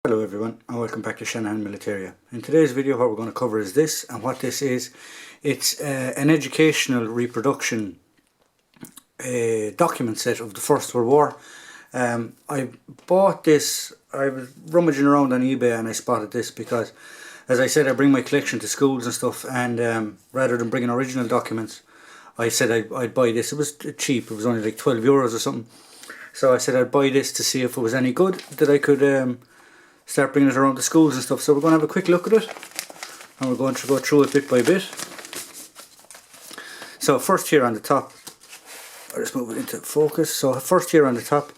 Hello everyone and welcome back to Shanahan Militaria. In today's video what we're going to cover is this, and what this is, it's an educational reproduction document set of the First World War. I bought this, I was rummaging around on eBay and I spotted this because, as I said, I bring my collection to schools and stuff, and rather than bringing original documents, I said I'd buy this. It was cheap, it was only like €12 or something. So I said I'd buy this to see if it was any good, that I could start bringing it around the schools and stuff. So we're going to have a quick look at it and we're going to go through it bit by bit. So first here on the top, I'll just move it into focus. So first here on the top,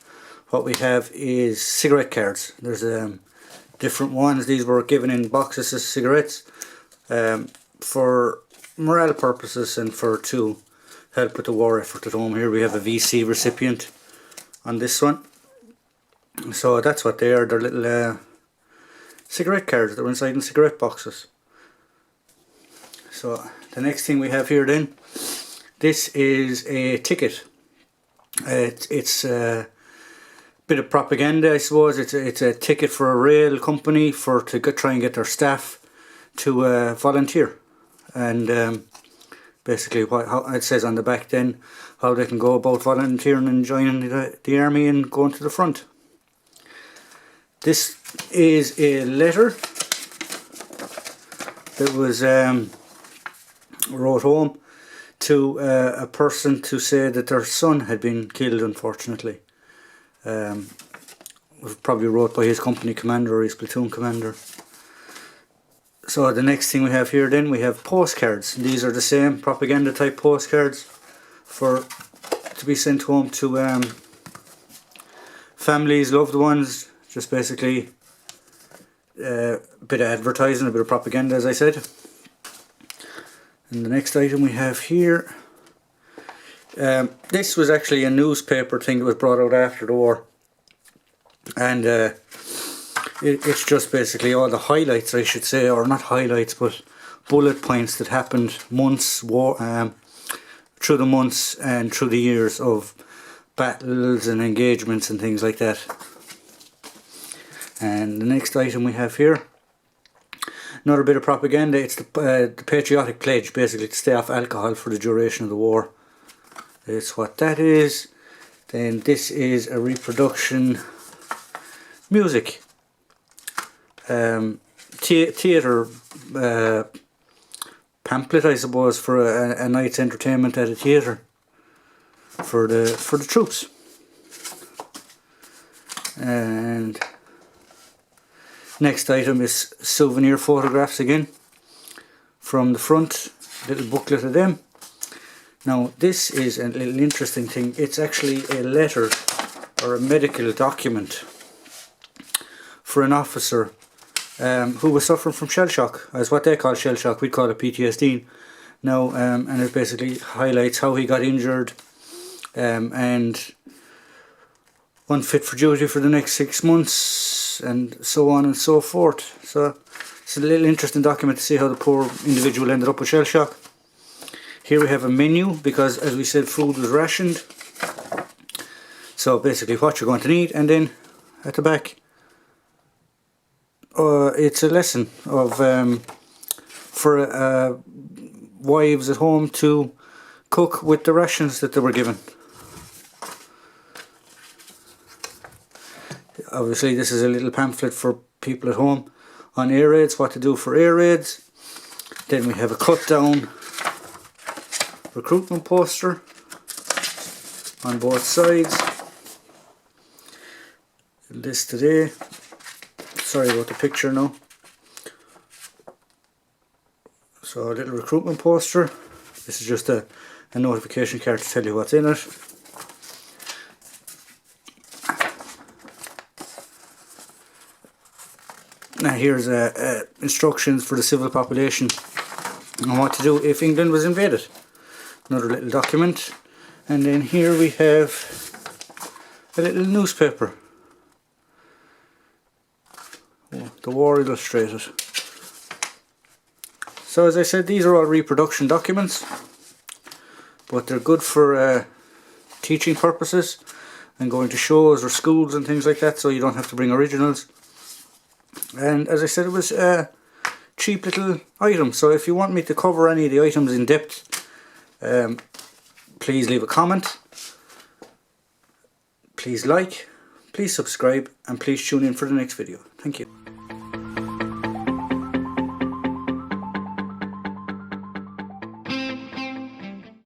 what we have is cigarette cards. There's different ones. These were given in boxes as cigarettes for morale purposes and to help with the war effort at home. Here we have a VC recipient on this one. So that's what they are. They're little cigarette cards that were inside in cigarette boxes. So the next thing we have here then, this is a ticket. It's a bit of propaganda, I suppose. It's a ticket for a rail company to try and get their staff to volunteer, and basically how it says on the back then how they can go about volunteering and joining the army and going to the front. This is a letter that was wrote home to a person to say that their son had been killed, unfortunately. It was probably wrote by his company commander or his platoon commander. So the next thing we have here then, we have postcards. These are the same propaganda type postcards to be sent home to families, loved ones. Just basically a bit of advertising, a bit of propaganda, as I said. And the next item we have here, this was actually a newspaper thing that was brought out after the war, and it's just basically all the highlights, I should say, or not highlights but bullet points that happened through the months and through the years of battles and engagements and things like that. And the next item we have here, another bit of propaganda. It's the Patriotic Pledge, basically to stay off alcohol for the duration of the war. That's what that is. Then this is a reproduction music theatre pamphlet, I suppose, for a night's entertainment at a theatre for the troops. And next item is Souvenir Photographs again, from the front, little booklet of them. Now this is a little interesting thing. It's actually a letter or a medical document for an officer who was suffering from shell shock, as what they call shell shock, we'd call it PTSD now, and it basically highlights how he got injured and unfit for duty for the next 6 months, and so on and so forth. So it's a little interesting document to see how the poor individual ended up with shell shock. Here we have a menu, because as we said, food was rationed. So basically what you're going to need, and then at the back it's a lesson of for wives at home to cook with the rations that they were given. Obviously this is a little pamphlet for people at home on air raids, what to do for air raids. Then we have a cut down recruitment poster on both sides. This today, sorry about the picture now. So a little recruitment poster. This is just a notification card to tell you what's in it. Now here's instructions for the civil population on what to do if England was invaded. Another little document. And then here we have a little newspaper. Oh, the War Illustrated. So as I said, these are all reproduction documents, but they're good for teaching purposes and going to shows or schools and things like that, so you don't have to bring originals. And as I said, it was a cheap little item. So if you want me to cover any of the items in depth, please leave a comment, please like, please subscribe, and please tune in for the next video. Thank you.